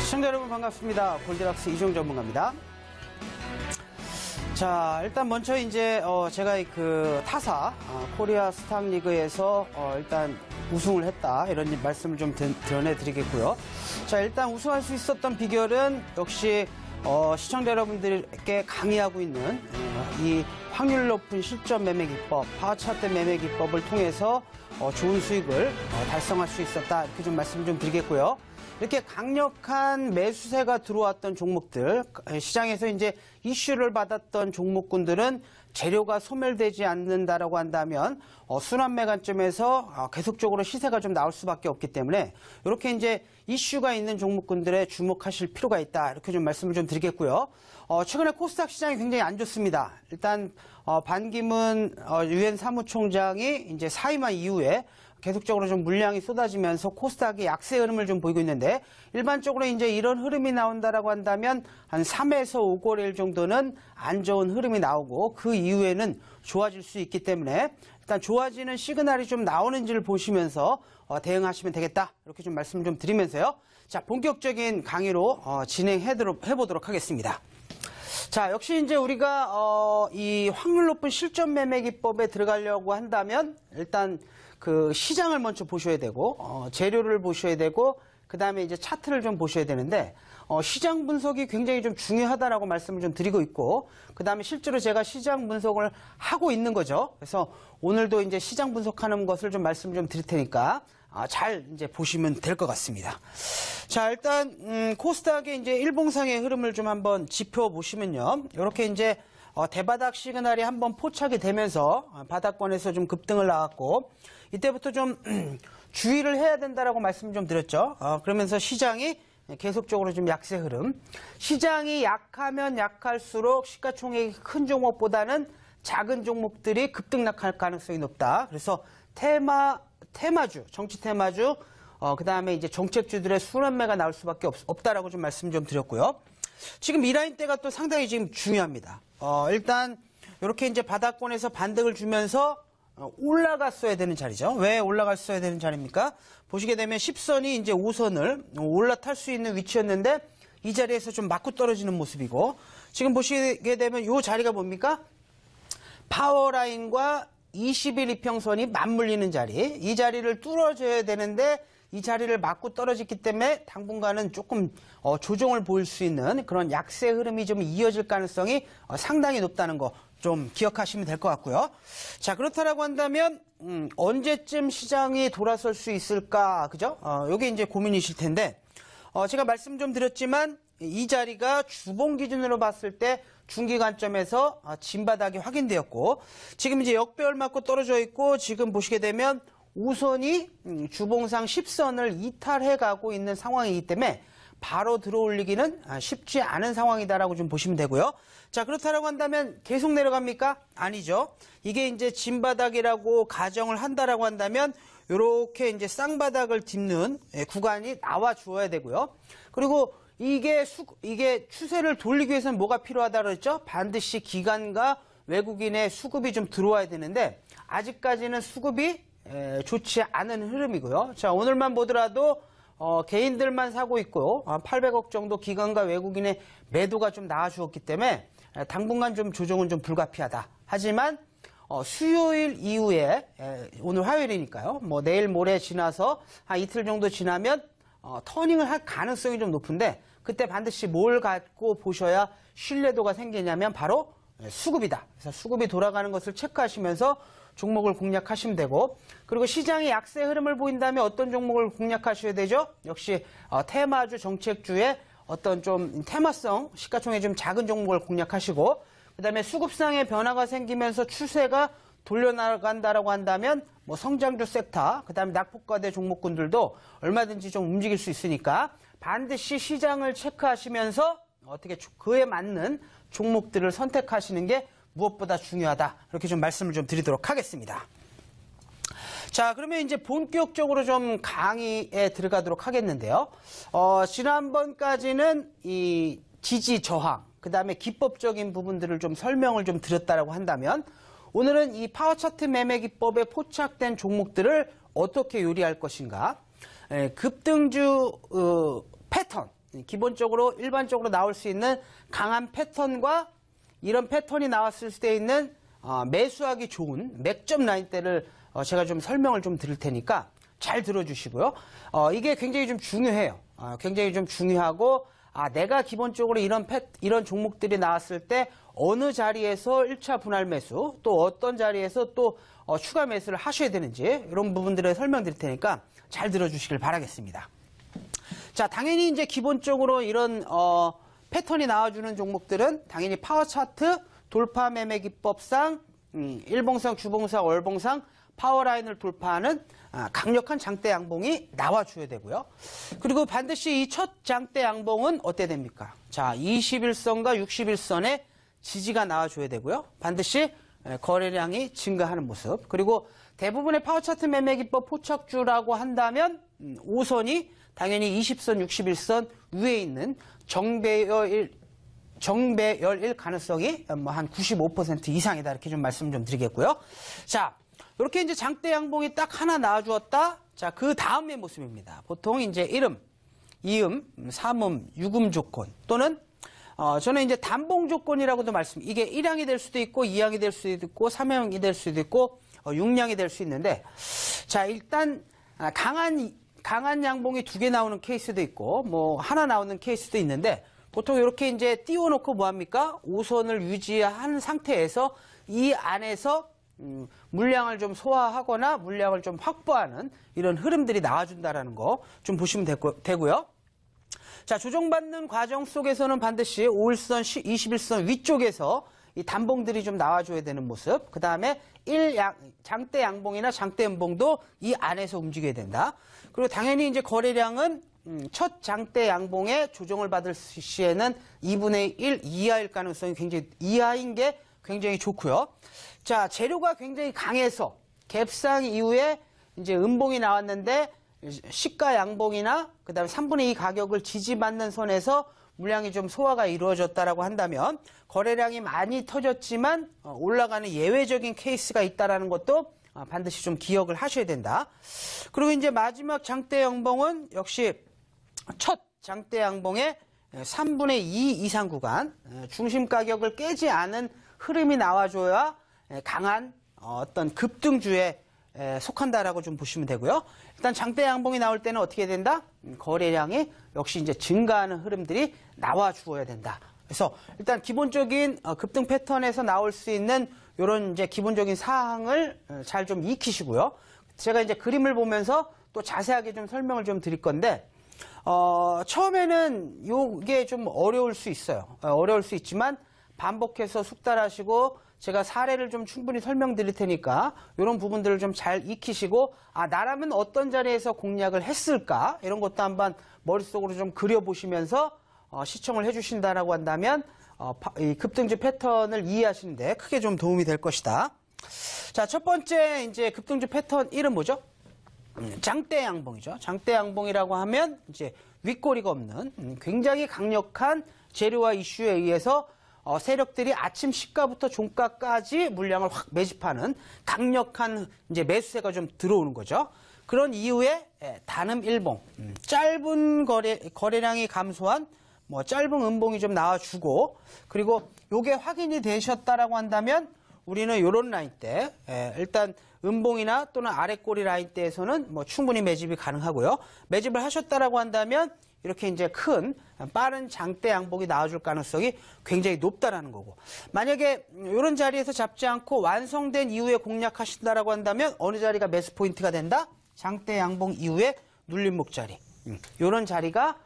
시청자 여러분 반갑습니다. 골드락스 이종 전문가입니다. 자, 일단 먼저 이제 제가 그 타사 코리아 스탁리그에서 일단 우승을 했다 이런 말씀을 좀 전해드리겠고요. 자, 일단 우승할 수 있었던 비결은 역시 시청자 여러분들께 강의하고 있는 이 확률 높은 실전 매매 기법, 파워차트 매매 기법을 통해서 좋은 수익을 달성할 수 있었다 이렇게 좀 말씀 좀 드리겠고요. 이렇게 강력한 매수세가 들어왔던 종목들, 시장에서 이제 이슈를 받았던 종목군들은 재료가 소멸되지 않는다라고 한다면 순환매 관점에서 계속적으로 시세가 좀 나올 수밖에 없기 때문에 이렇게 이제 이슈가 있는 종목군들에 주목하실 필요가 있다 이렇게 좀 말씀을 좀 드리겠고요. 최근에 코스닥 시장이 굉장히 안 좋습니다. 일단 반기문 유엔 사무총장이 이제 사임한 이후에 계속적으로 좀 물량이 쏟아지면서 코스닥이 약세 흐름을 좀 보이고 있는데 일반적으로 이제 이런 흐름이 나온다라고 한다면 한 3에서 5거래일 정도는 안 좋은 흐름이 나오고 그 이후에는 좋아질 수 있기 때문에 일단 좋아지는 시그널이 좀 나오는지를 보시면서 대응하시면 되겠다 이렇게 좀 말씀 좀 드리면서요. 자, 본격적인 강의로 진행해 보도록 하겠습니다. 자, 역시 이제 우리가 이 확률 높은 실전 매매 기법에 들어가려고 한다면 일단 그 시장을 먼저 보셔야 되고 재료를 보셔야 되고 그다음에 이제 차트를 좀 보셔야 되는데 시장 분석이 굉장히 좀 중요하다라고 말씀을 좀 드리고 있고 그다음에 실제로 제가 시장 분석을 하고 있는 거죠. 그래서 오늘도 이제 시장 분석하는 것을 좀 말씀 좀 드릴 테니까 잘 이제 보시면 될 것 같습니다. 자, 일단 코스닥의 이제 일봉상의 흐름을 좀 한번 지표 보시면요. 이렇게 이제 대바닥 시그널이 한번 포착이 되면서 바닥권에서 좀 급등을 나왔고 이때부터 좀 주의를 해야 된다라고 말씀 좀 드렸죠. 그러면서 시장이 계속적으로 좀 약세 흐름. 시장이 약하면 약할수록 시가총액이 큰 종목보다는 작은 종목들이 급등 낙할 가능성이 높다. 그래서 테마주, 정치 테마주, 그 다음에 이제 정책주들의 순환매가 나올 수밖에 없다라고 좀 말씀 좀 드렸고요. 지금 이 라인대가 또 상당히 지금 중요합니다. 일단 이렇게 이제 바닥권에서 반등을 주면서 올라갔어야 되는 자리죠. 왜 올라갔어야 되는 자리입니까? 보시게 되면 10선이 이제 5선을 올라탈 수 있는 위치였는데 이 자리에서 좀 맞고 떨어지는 모습이고 지금 보시게 되면 이 자리가 뭡니까? 파워라인과 20일 이평선이 맞물리는 자리. 이 자리를 뚫어줘야 되는데 이 자리를 맞고 떨어졌기 때문에 당분간은 조금 조정을 보일 수 있는 그런 약세 흐름이 좀 이어질 가능성이 상당히 높다는 거 좀 기억하시면 될 것 같고요. 자, 그렇다라고 한다면 언제쯤 시장이 돌아설 수 있을까, 그죠? 이게 이제 고민이실 텐데 제가 말씀 좀 드렸지만 이 자리가 주봉 기준으로 봤을 때 중기 관점에서 진바닥이 확인되었고 지금 이제 역배열 맞고 떨어져 있고 지금 보시게 되면 5선이 주봉상 10선을 이탈해 가고 있는 상황이기 때문에 바로 들어올리기는 쉽지 않은 상황이다라고 좀 보시면 되고요. 자, 그렇다라고 한다면 계속 내려갑니까? 아니죠. 이게 이제 진바닥이라고 가정을 한다라고 한다면 이렇게 이제 쌍바닥을 짚는 구간이 나와 주어야 되고요. 그리고 이게 추세를 돌리기 위해서는 뭐가 필요하다 그랬죠? 반드시 기관과 외국인의 수급이 좀 들어와야 되는데 아직까지는 수급이 좋지 않은 흐름이고요. 자, 오늘만 보더라도 개인들만 사고 있고 800억 정도 기관과 외국인의 매도가 좀 나와주었기 때문에 당분간 좀 조정은 좀 불가피하다. 하지만 수요일 이후에 오늘 화요일이니까요. 뭐 내일 모레 지나서 한 이틀 정도 지나면 터닝을 할 가능성이 좀 높은데 그때 반드시 뭘 갖고 보셔야 신뢰도가 생기냐면 바로 수급이다. 그래서 수급이 돌아가는 것을 체크하시면서 종목을 공략하시면 되고 그리고 시장이 약세 흐름을 보인다면 어떤 종목을 공략하셔야 되죠? 역시 테마주 정책주의 어떤 좀 테마성 시가총액이 좀 작은 종목을 공략하시고 그다음에 수급상의 변화가 생기면서 추세가 돌려나간다라고 한다면 뭐 성장주 섹터 그다음에 낙폭과대 종목군들도 얼마든지 좀 움직일 수 있으니까 반드시 시장을 체크하시면서 어떻게 그에 맞는 종목들을 선택하시는 게 무엇보다 중요하다. 이렇게 좀 말씀을 좀 드리도록 하겠습니다. 자, 그러면 이제 본격적으로 좀 강의에 들어가도록 하겠는데요. 지난번까지는 이 지지 저항, 그 다음에 기법적인 부분들을 좀 설명을 좀 드렸다라고 한다면 오늘은 이 파워차트 매매 기법에 포착된 종목들을 어떻게 요리할 것인가, 급등주 패턴, 기본적으로 일반적으로 나올 수 있는 강한 패턴과 이런 패턴이 나왔을 때 있는 매수하기 좋은 맥점 라인대를 제가 좀 설명을 좀 드릴 테니까 잘 들어주시고요. 이게 굉장히 좀 중요해요. 굉장히 좀 중요하고 내가 기본적으로 이런 종목들이 나왔을 때 어느 자리에서 1차 분할 매수 또 어떤 자리에서 또 추가 매수를 하셔야 되는지 이런 부분들을 설명드릴 테니까 잘 들어주시길 바라겠습니다. 자, 당연히 이제 기본적으로 이런 패턴이 나와주는 종목들은 당연히 파워 차트, 돌파 매매 기법상 일봉상, 주봉상, 월봉상 파워라인을 돌파하는 강력한 장대 양봉이 나와줘야 되고요. 그리고 반드시 이 첫 장대 양봉은 어때 됩니까? 자, 21선과 61선에 지지가 나와줘야 되고요. 반드시 거래량이 증가하는 모습. 그리고 대부분의 파워차트 매매기법 포착주라고 한다면 5선이 당연히 20선, 61선 위에 있는 정배열일 가능성이 한 95% 이상이다. 이렇게 좀 말씀 좀 드리겠고요. 자, 이렇게 이제 장대 양봉이 딱 하나 나와주었다. 자, 그 다음의 모습입니다. 보통 이제 1음, 2음, 3음, 6음 조건 또는 저는 이제 단봉 조건이라고도 이게 1항이 될 수도 있고 2항이 될 수도 있고 3항이 될 수도 있고 6량이 될 수 있는데 자, 일단 강한 양봉이 2개 나오는 케이스도 있고 뭐 하나 나오는 케이스도 있는데 보통 이렇게 이제 띄워놓고 뭐합니까? 5선을 유지한 상태에서 이 안에서 물량을 좀 소화하거나 물량을 좀 확보하는 이런 흐름들이 나와준다라는 거 좀 보시면 되고요. 자, 조정받는 과정 속에서는 반드시 5일선, 21선 위쪽에서 이 단봉들이 좀 나와줘야 되는 모습. 그 다음에 장대 양봉이나 장대 음봉도 이 안에서 움직여야 된다. 그리고 당연히 이제 거래량은 첫 장대 양봉에 조정을 받을 시에는 2분의 1 이하일 가능성이 이하인 게 굉장히 좋고요. 자, 재료가 굉장히 강해서 갭상 이후에 이제 음봉이 나왔는데 시가 양봉이나 그다음에 3분의 2 가격을 지지받는 선에서 물량이 좀 소화가 이루어졌다라고 한다면 거래량이 많이 터졌지만 올라가는 예외적인 케이스가 있다라는 것도 반드시 좀 기억을 하셔야 된다. 그리고 이제 마지막 장대 양봉은 역시 첫 장대 양봉의 3분의 2 이상 구간 중심 가격을 깨지 않은 흐름이 나와줘야 강한 어떤 급등주에 속한다라고 좀 보시면 되고요. 일단 장대 양봉이 나올 때는 어떻게 된다? 거래량이 역시 이제 증가하는 흐름들이 나와 주어야 된다. 그래서 일단 기본적인 급등 패턴에서 나올 수 있는 이런 이제 기본적인 사항을 잘 좀 익히시고요. 제가 이제 그림을 보면서 또 자세하게 좀 설명을 좀 드릴 건데 처음에는 이게 좀 어려울 수 있어요. 어려울 수 있지만 반복해서 숙달하시고 제가 사례를 좀 충분히 설명드릴 테니까 이런 부분들을 좀 잘 익히시고 나라면 어떤 자리에서 공략을 했을까 이런 것도 한번 머릿속으로 좀 그려보시면서 시청을 해주신다라고 한다면 이 급등주 패턴을 이해하시는데 크게 좀 도움이 될 것이다. 자, 첫 번째 이제 급등주 패턴 1은 뭐죠? 장대 양봉이죠. 장대 양봉이라고 하면 이제 윗꼬리가 없는 굉장히 강력한 재료와 이슈에 의해서 세력들이 아침 시가부터 종가까지 물량을 확 매집하는 강력한 이제 매수세가 좀 들어오는 거죠. 그런 이후에 단음 일봉, 짧은 거래량이 감소한 뭐 짧은 음봉이 좀 나와주고 그리고 요게 확인이 되셨다라고 한다면 우리는 요런 라인대 일단 음봉이나 또는 아래꼬리 라인대에서는 뭐 충분히 매집이 가능하고요. 매집을 하셨다라고 한다면 이렇게 이제 큰 빠른 장대 양봉이 나와줄 가능성이 굉장히 높다라는 거고 만약에 이런 자리에서 잡지 않고 완성된 이후에 공략하신다라고 한다면 어느 자리가 매수 포인트가 된다? 장대 양봉 이후에 눌림목 자리 이런 자리가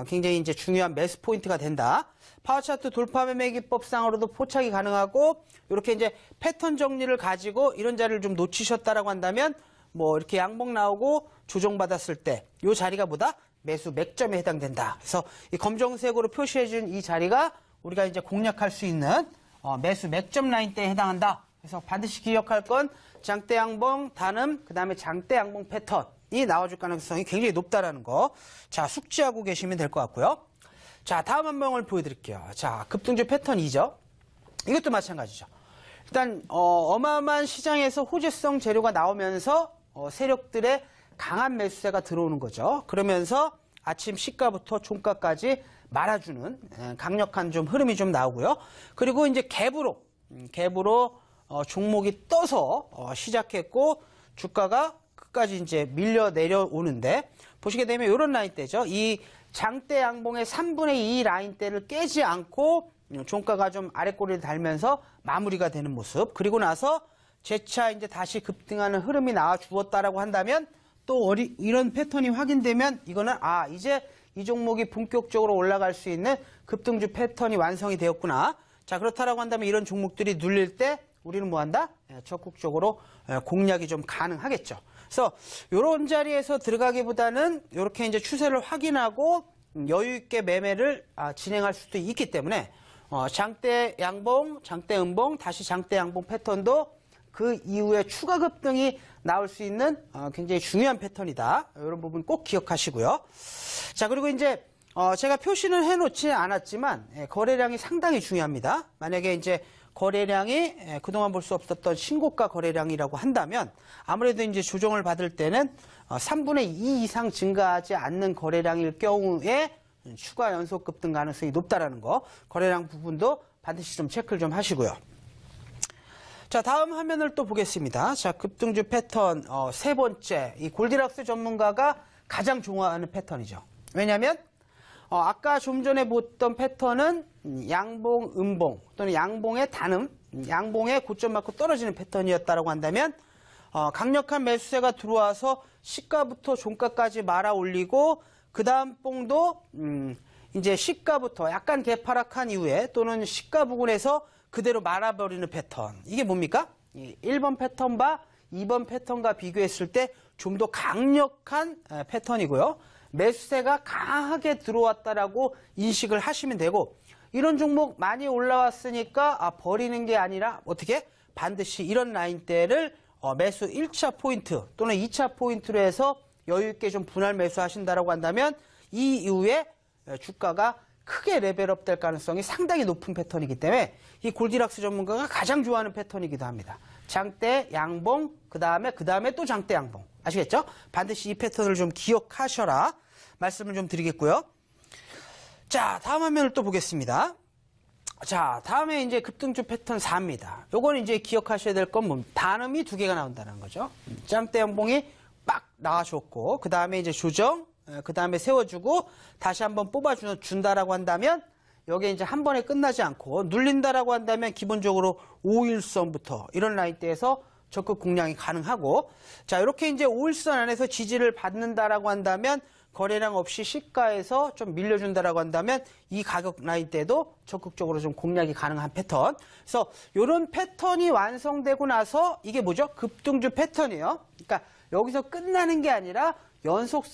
굉장히 이제 중요한 매수 포인트가 된다. 파워차트 돌파 매매 기법상으로도 포착이 가능하고 이렇게 이제 패턴 정리를 가지고 이런 자리를 좀 놓치셨다라고 한다면 뭐 이렇게 양봉 나오고 조정받았을 때 이 자리가 뭐다? 매수 맥점에 해당된다. 그래서 이 검정색으로 표시해준 이 자리가 우리가 이제 공략할 수 있는 매수 맥점 라인대에 해당한다. 그래서 반드시 기억할 건 장대 양봉, 단음, 그 다음에 장대 양봉 패턴이 나와줄 가능성이 굉장히 높다라는 거. 자, 숙지하고 계시면 될 것 같고요. 자, 다음 한 방을 보여드릴게요. 자, 급등주 패턴 2죠. 이것도 마찬가지죠. 일단 어마어마한 시장에서 호재성 재료가 나오면서 세력들의 강한 매수세가 들어오는 거죠. 그러면서 아침 시가부터 종가까지 말아주는 강력한 좀 흐름이 좀 나오고요. 그리고 이제 갭으로 종목이 떠서 시작했고 주가가 끝까지 이제 밀려 내려오는데 보시게 되면 이런 라인대죠. 이 장대 양봉의 3분의 2 라인대를 깨지 않고 종가가 좀 아랫꼬리를 달면서 마무리가 되는 모습. 그리고 나서 재차 이제 다시 급등하는 흐름이 나와 주었다라고 한다면 또 이런 패턴이 확인되면 이거는 이제 이 종목이 본격적으로 올라갈 수 있는 급등주 패턴이 완성이 되었구나. 자, 그렇다라고 한다면 이런 종목들이 눌릴 때 우리는 뭐 한다? 적극적으로 공략이 좀 가능하겠죠. 그래서 이런 자리에서 들어가기보다는 이렇게 이제 추세를 확인하고 여유 있게 매매를 진행할 수도 있기 때문에 장대 양봉, 장대 음봉, 다시 장대 양봉 패턴도 그 이후에 추가 급등이 나올 수 있는 굉장히 중요한 패턴이다. 이런 부분 꼭 기억하시고요. 자, 그리고 이제 제가 표시는 해놓지 않았지만 거래량이 상당히 중요합니다. 만약에 이제 거래량이 그동안 볼 수 없었던 신고가 거래량이라고 한다면 아무래도 이제 조정을 받을 때는 3분의 2 이상 증가하지 않는 거래량일 경우에 추가 연속 급등 가능성이 높다라는 거, 거래량 부분도 반드시 좀 체크를 좀 하시고요. 자, 다음 화면을 또 보겠습니다. 자, 급등주 패턴 세 번째, 이 골디락스 전문가가 가장 좋아하는 패턴이죠. 왜냐하면 아까 좀 전에 봤던 패턴은 양봉, 음봉 또는 양봉의 단음, 양봉의 고점 맞고 떨어지는 패턴이었다라고 한다면 강력한 매수세가 들어와서 시가부터 종가까지 말아 올리고 그 다음 봉도 이제 시가부터 약간 개파락한 이후에 또는 시가 부근에서 그대로 말아버리는 패턴. 이게 뭡니까? 1번 패턴과 2번 패턴과 비교했을 때 좀 더 강력한 패턴이고요. 매수세가 강하게 들어왔다라고 인식을 하시면 되고 이런 종목 많이 올라왔으니까 버리는 게 아니라 어떻게? 반드시 이런 라인대를 매수 1차 포인트 또는 2차 포인트로 해서 여유 있게 좀 분할 매수하신다라고 한다면 이 이후에 주가가 크게 레벨업 될 가능성이 상당히 높은 패턴이기 때문에 이 골디락스 전문가가 가장 좋아하는 패턴이기도 합니다. 장대, 양봉, 그 다음에 또 장대, 양봉. 아시겠죠? 반드시 이 패턴을 좀 기억하셔라 말씀을 좀 드리겠고요. 자, 다음 화면을 또 보겠습니다. 자, 다음에 이제 급등주 패턴 4입니다. 요거는 이제 기억하셔야 될 건 뭡니까? 단음이 두 개가 나온다는 거죠. 장대, 양봉이 빡 나와줬고 그 다음에 이제 조정, 그 다음에 세워주고 다시 한번 뽑아준다라고 한다면 여기에 이제 한 번에 끝나지 않고 눌린다라고 한다면 기본적으로 5일선부터 이런 라인대에서 적극 공략이 가능하고 자, 이렇게 이제 5일선 안에서 지지를 받는다라고 한다면 거래량 없이 시가에서 좀 밀려준다라고 한다면 이 가격 라인대도 적극적으로 좀 공략이 가능한 패턴. 그래서 이런 패턴이 완성되고 나서 이게 뭐죠? 급등주 패턴이에요. 그러니까 여기서 끝나는 게 아니라 연속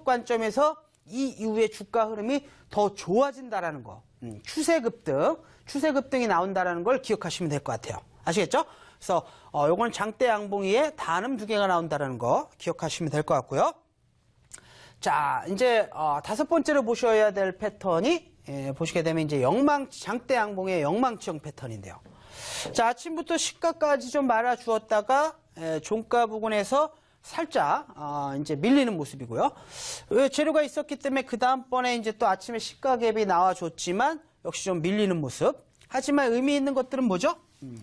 관점에서 이 이후에 주가 흐름이 더 좋아진다라는 거. 추세 급등이 나온다라는 걸 기억하시면 될 것 같아요. 아시겠죠? 그래서 요건 장대 양봉위에 단음 두 개가 나온다라는 거 기억하시면 될 것 같고요. 자, 이제 다섯 번째로 보셔야 될 패턴이 보시게 되면 이제 장대 양봉의 영망치형 패턴인데요. 자, 아침부터 시가까지 좀 말아 주었다가 종가 부근에서 살짝 이제 밀리는 모습이고요. 재료가 있었기 때문에 그 다음번에 이제 또 아침에 시가 갭이 나와줬지만 역시 좀 밀리는 모습. 하지만 의미 있는 것들은 뭐죠?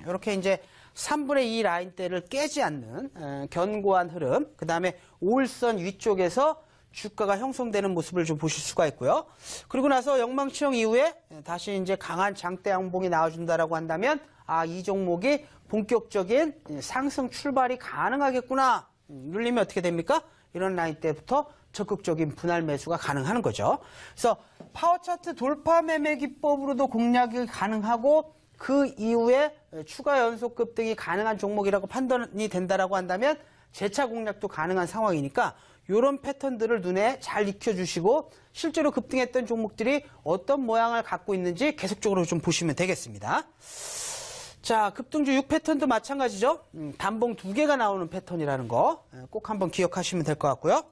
이렇게 이제 3분의 2 라인대를 깨지 않는 견고한 흐름. 그 다음에 5일선 위쪽에서 주가가 형성되는 모습을 좀 보실 수가 있고요. 그리고 나서 영망치형 이후에 다시 이제 강한 장대 양봉이 나와준다라고 한다면 이 종목이 본격적인 상승 출발이 가능하겠구나. 눌리면 어떻게 됩니까? 이런 라인 때부터 적극적인 분할 매수가 가능한 거죠. 그래서 파워 차트 돌파 매매 기법으로도 공략이 가능하고 그 이후에 추가 연속 급등이 가능한 종목이라고 판단이 된다라고 한다면 재차 공략도 가능한 상황이니까 이런 패턴들을 눈에 잘 익혀주시고 실제로 급등했던 종목들이 어떤 모양을 갖고 있는지 계속적으로 좀 보시면 되겠습니다. 자, 급등주 6패턴도 마찬가지죠. 단봉 두 개가 나오는 패턴이라는 거 꼭 한번 기억하시면 될 것 같고요.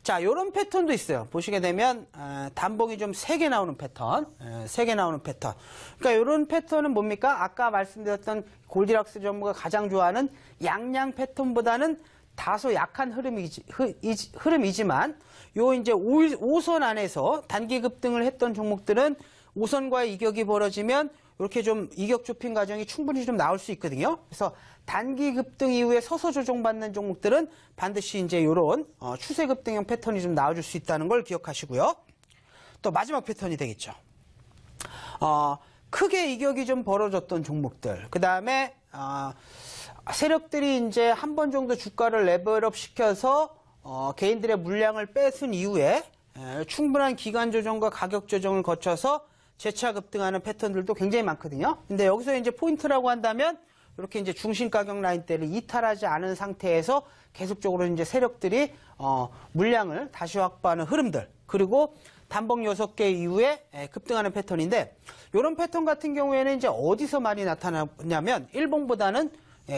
자, 이런 패턴도 있어요. 보시게 되면 단봉이 좀 3개 나오는 패턴, 3개 나오는 패턴. 그러니까 이런 패턴은 뭡니까? 아까 말씀드렸던 골디락스 전문가 가장 좋아하는 양양 패턴보다는 다소 약한 흐름이지만 요 이제 5선 안에서 단기 급등을 했던 종목들은 5선과의 이격이 벌어지면 이렇게 좀 이격 좁힌 과정이 충분히 좀 나올 수 있거든요. 그래서 단기 급등 이후에 서서 조정받는 종목들은 반드시 이제 이런 추세 급등형 패턴이 좀 나와줄 수 있다는 걸 기억하시고요. 또 마지막 패턴이 되겠죠. 크게 이격이 좀 벌어졌던 종목들. 그 다음에 세력들이 이제 한 번 정도 주가를 레벨업 시켜서 개인들의 물량을 뺏은 이후에 충분한 기간 조정과 가격 조정을 거쳐서 재차 급등하는 패턴들도 굉장히 많거든요. 근데 여기서 이제 포인트라고 한다면 이렇게 이제 중심 가격 라인대를 이탈하지 않은 상태에서 계속적으로 이제 세력들이 물량을 다시 확보하는 흐름들, 그리고 단봉 6개 이후에 급등하는 패턴인데, 이런 패턴 같은 경우에는 이제 어디서 많이 나타나냐면 일봉보다는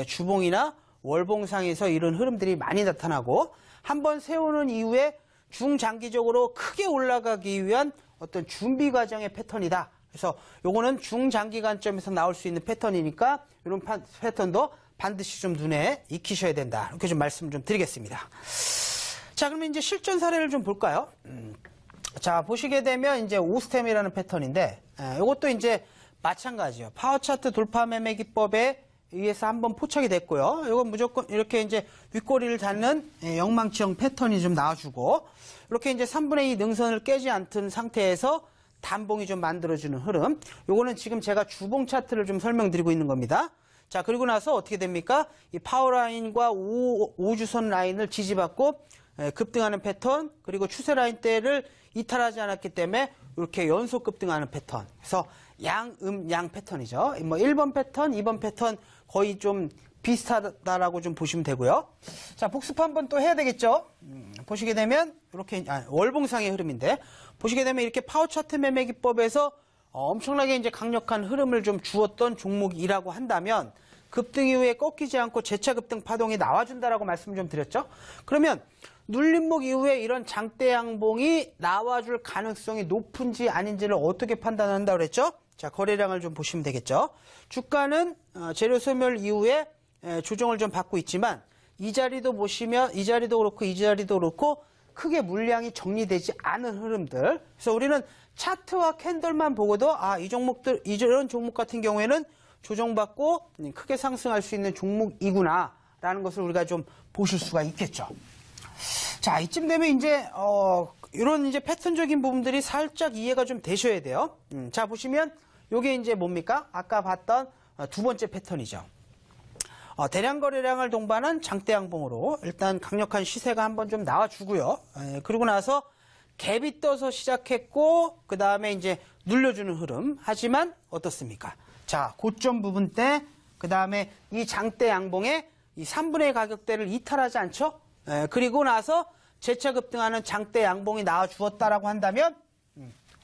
주봉이나 월봉상에서 이런 흐름들이 많이 나타나고, 한번 세우는 이후에 중장기적으로 크게 올라가기 위한 어떤 준비 과정의 패턴이다. 그래서 요거는 중장기 관점에서 나올 수 있는 패턴이니까 이런 패턴도 반드시 좀 눈에 익히셔야 된다. 이렇게 좀 말씀을 좀 드리겠습니다. 자, 그러면 이제 실전 사례를 좀 볼까요? 자, 보시게 되면 이제 오스템이라는 패턴인데, 이것도 이제 마찬가지요. 파워 차트 돌파 매매 기법에 의해서 한번 포착이 됐고요. 이건 무조건 이렇게 이제 윗꼬리를 닿는 영망치형 패턴이 좀 나와주고, 이렇게 이제 3분의 2 능선을 깨지 않던 상태에서 단봉이 좀 만들어주는 흐름. 요거는 지금 제가 주봉 차트를 좀 설명드리고 있는 겁니다. 자, 그리고 나서 어떻게 됩니까? 이 파워라인과 5주선 라인을 지지받고 급등하는 패턴, 그리고 추세 라인대를 이탈하지 않았기 때문에 이렇게 연속 급등하는 패턴. 그래서 양 패턴이죠. 뭐 1번 패턴, 2번 패턴 거의 좀 비슷하다라고 좀 보시면 되고요. 자, 복습 한번 또 해야 되겠죠. 보시게 되면 이렇게 월봉상의 흐름인데, 보시게 되면 이렇게 파워 차트 매매 기법에서 엄청나게 이제 강력한 흐름을 좀 주었던 종목이라고 한다면, 급등 이후에 꺾이지 않고 재차 급등 파동이 나와준다라고 말씀 좀 드렸죠. 그러면 눌림목 이후에 이런 장대 양봉이 나와줄 가능성이 높은지 아닌지를 어떻게 판단한다고 그랬죠? 자, 거래량을 좀 보시면 되겠죠. 주가는 재료 소멸 이후에 조정을 좀 받고 있지만, 이 자리도 보시면 이 자리도 그렇고 이 자리도 그렇고 크게 물량이 정리되지 않은 흐름들. 그래서 우리는 차트와 캔들만 보고도 이 종목들, 이런 종목 같은 경우에는 조정받고 크게 상승할 수 있는 종목이구나 라는 것을 우리가 좀 보실 수가 있겠죠. 자, 이쯤 되면 이제 이런 이제 패턴적인 부분들이 살짝 이해가 좀 되셔야 돼요. 자, 보시면 요게 이제 뭡니까? 아까 봤던 두 번째 패턴이죠. 대량 거래량을 동반한 장대 양봉으로 일단 강력한 시세가 한번 좀 나와주고요. 그리고 나서 갭이 떠서 시작했고, 그 다음에 이제 눌려주는 흐름. 하지만 어떻습니까? 자, 고점 부분 때, 그 다음에 이 장대 양봉에 이 3분의 가격대를 이탈하지 않죠? 그리고 나서 재차 급등하는 장대 양봉이 나와 주었다라고 한다면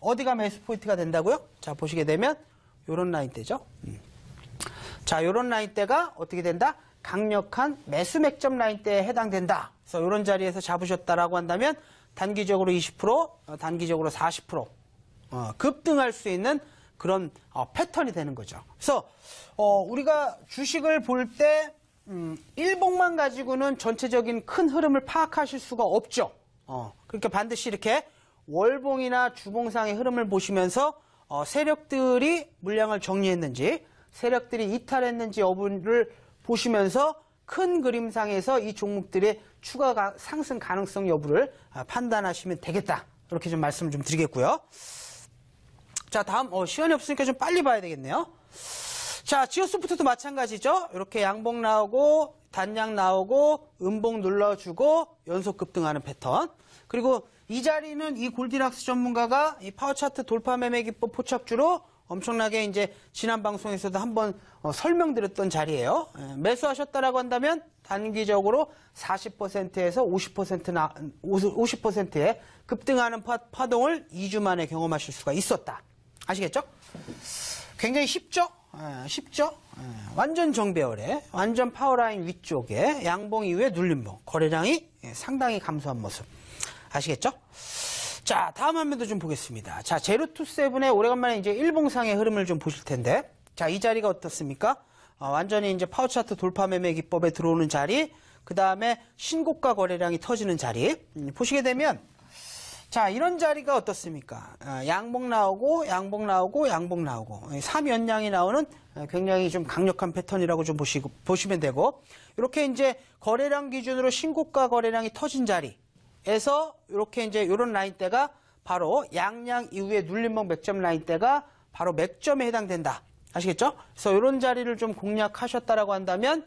어디가 매수 포인트가 된다고요? 자, 보시게 되면 요런 라인대죠. 자, 요런 라인대가 어떻게 된다? 강력한 매수 맥점 라인대에 해당된다. 그래서 요런 자리에서 잡으셨다라고 한다면 단기적으로 20%, 단기적으로 40% 급등할 수 있는 그런 패턴이 되는 거죠. 그래서 우리가 주식을 볼 때 일봉만 가지고는 전체적인 큰 흐름을 파악하실 수가 없죠. 그러니까 반드시 이렇게 월봉이나 주봉상의 흐름을 보시면서 세력들이 물량을 정리했는지, 세력들이 이탈했는지 여부를 보시면서 큰 그림상에서 이 종목들의 추가 상승 가능성 여부를 판단하시면 되겠다. 이렇게 좀 말씀을 좀 드리겠고요. 자, 다음 시간이 없으니까 좀 빨리 봐야 되겠네요. 자, 지오소프트도 마찬가지죠. 이렇게 양봉 나오고 단양 나오고 음봉 눌러주고 연속 급등하는 패턴. 그리고 이 자리는 이 골디락스 전문가가 이 파워 차트 돌파 매매 기법 포착주로 엄청나게 이제 지난 방송에서도 한번 설명드렸던 자리예요. 매수하셨다라고 한다면 단기적으로 40%에서 50%의 급등하는 파동을 2주 만에 경험하실 수가 있었다. 아시겠죠? 굉장히 쉽죠? 쉽죠? 완전 정배열에, 완전 파워라인 위쪽에 양봉 이후에 눌림봉, 거래량이 상당히 감소한 모습. 아시겠죠? 자, 다음 화면도 좀 보겠습니다. 자, 제로투세븐의 오래간만에 이제 일봉상의 흐름을 좀 보실 텐데, 자, 이 자리가 어떻습니까? 완전히 이제 파워차트 돌파 매매 기법에 들어오는 자리, 그 다음에 신고가 거래량이 터지는 자리. 보시게 되면 자, 이런 자리가 어떻습니까? 양봉 나오고, 양봉 나오고, 양봉 나오고, 3연양이 나오는 굉장히 좀 강력한 패턴이라고 좀 보시면 되고, 이렇게 이제 거래량 기준으로 신고가 거래량이 터진 자리에서 이렇게 이제 이런 라인대가 바로 양양 이후에 눌림목 맥점 라인대가 바로 맥점에 해당된다. 아시겠죠? 그래서 이런 자리를 좀 공략하셨다라고 한다면,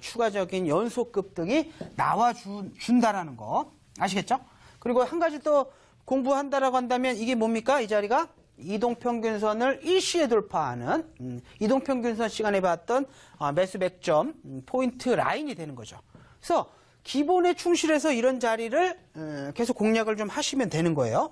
추가적인 연속 급등이 나와준다라는 거. 아시겠죠? 그리고 한 가지 또 공부한다라고 한다면 이게 뭡니까? 이 자리가 이동평균선을 일시에 돌파하는 이동평균선 시간에 봤던 매수 맥점 포인트 라인이 되는 거죠. 그래서 기본에 충실해서 이런 자리를 계속 공략을 좀 하시면 되는 거예요.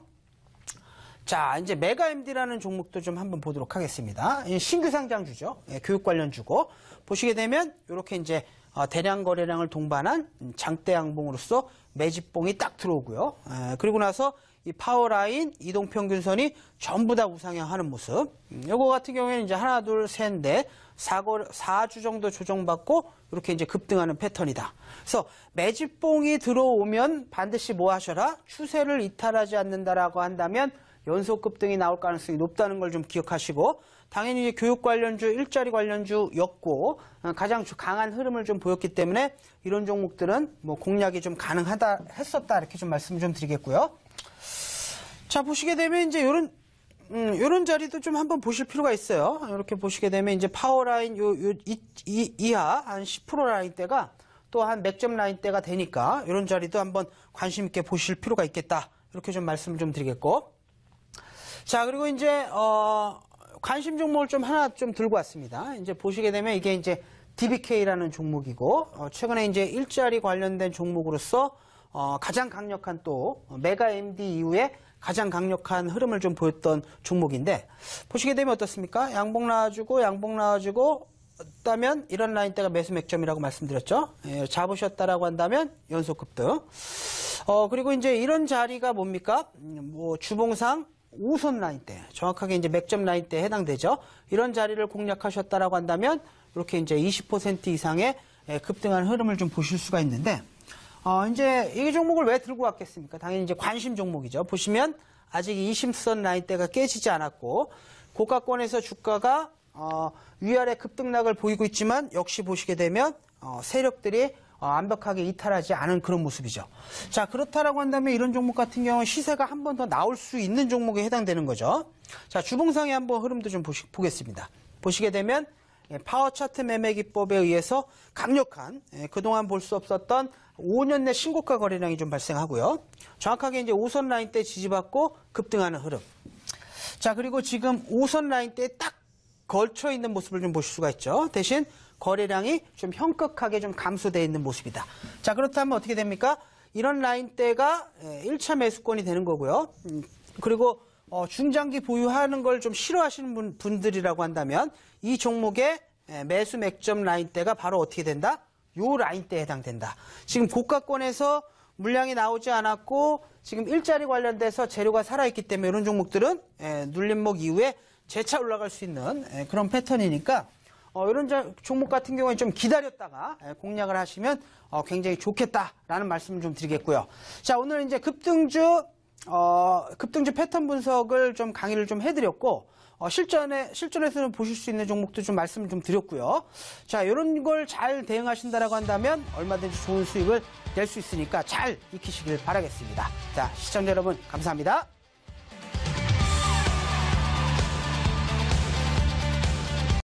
자, 이제 메가MD라는 종목도 좀 한번 보도록 하겠습니다. 신규 상장주죠. 교육 관련 주고 보시게 되면 이렇게 이제 대량 거래량을 동반한 장대 양봉으로서 매집봉이 딱 들어오고요. 그리고 나서 이 파워라인, 이동평균선이 전부 다 우상향하는 모습. 요거 같은 경우에는 이제 하나, 둘, 셋, 넷, 4주 정도 조정받고 이렇게 이제 급등하는 패턴이다. 그래서 매집봉이 들어오면 반드시 뭐 하셔라? 추세를 이탈하지 않는다라고 한다면 연속 급등이 나올 가능성이 높다는 걸 좀 기억하시고, 당연히 이제 교육 관련주, 일자리 관련주였고 가장 강한 흐름을 좀 보였기 때문에 이런 종목들은 뭐 공략이 좀 가능하다 했었다 이렇게 좀 말씀 좀 드리겠고요. 자, 보시게 되면 이제 요런 자리도 좀 한번 보실 필요가 있어요. 이렇게 보시게 되면 이제 파워라인 이하 한 10% 라인대가 또 한 맥점 라인대가 되니까 이런 자리도 한번 관심 있게 보실 필요가 있겠다. 이렇게 좀 말씀을 좀 드리겠고. 자, 그리고 이제 관심 종목을 좀 하나 좀 들고 왔습니다. 이제 보시게 되면 이게 이제 DBK라는 종목이고, 최근에 이제 일자리 관련된 종목으로서, 가장 강력한 또, 메가MD 이후에 가장 강력한 흐름을 좀 보였던 종목인데, 보시게 되면 어떻습니까? 양봉 나와주고, 있다면 이런 라인대가 매수 맥점이라고 말씀드렸죠. 예, 잡으셨다라고 한다면 연속 급등. 그리고 이제 이런 자리가 뭡니까? 뭐, 주봉상, 5선 라인대, 정확하게 이제 맥점 라인대에 해당되죠. 이런 자리를 공략하셨다라고 한다면 이렇게 이제 20% 이상의 급등한 흐름을 좀 보실 수가 있는데, 이제 이 종목을 왜 들고 왔겠습니까? 당연히 이제 관심 종목이죠. 보시면 아직 20선 라인대가 깨지지 않았고 고가권에서 주가가 위아래 급등락을 보이고 있지만 역시 보시게 되면 세력들이 완벽하게 이탈하지 않은 그런 모습이죠. 자, 그렇다라고 한다면 이런 종목 같은 경우는 시세가 한 번 더 나올 수 있는 종목에 해당되는 거죠. 자, 주봉상의 한번 흐름도 좀 보겠습니다. 보시게 되면 파워 차트 매매 기법에 의해서 강력한 그동안 볼 수 없었던 5년 내 신고가 거래량이 좀 발생하고요. 정확하게 이제 5선 라인대 지지받고 급등하는 흐름. 자, 그리고 지금 5선 라인대에 딱 걸쳐 있는 모습을 좀 보실 수가 있죠. 대신 거래량이 좀 현격하게 좀 감소되어 있는 모습이다. 자, 그렇다면 어떻게 됩니까? 이런 라인대가 1차 매수권이 되는 거고요. 그리고 중장기 보유하는 걸 좀 싫어하시는 분들이라고 한다면 이 종목의 매수 맥점 라인대가 바로 어떻게 된다? 요 라인대에 해당된다. 지금 고가권에서 물량이 나오지 않았고 지금 일자리 관련돼서 재료가 살아있기 때문에 이런 종목들은 눌림목 이후에 재차 올라갈 수 있는 그런 패턴이니까 이런 종목 같은 경우에 좀 기다렸다가 공략을 하시면 굉장히 좋겠다라는 말씀을 좀 드리겠고요. 자, 오늘 이제 급등주 패턴 분석을 좀 강의를 좀 해드렸고, 실전에서는 보실 수 있는 종목도 좀 말씀을 좀 드렸고요. 자, 이런 걸 잘 대응하신다라고 한다면 얼마든지 좋은 수익을 낼 수 있으니까 잘 익히시길 바라겠습니다. 자, 시청자 여러분, 감사합니다.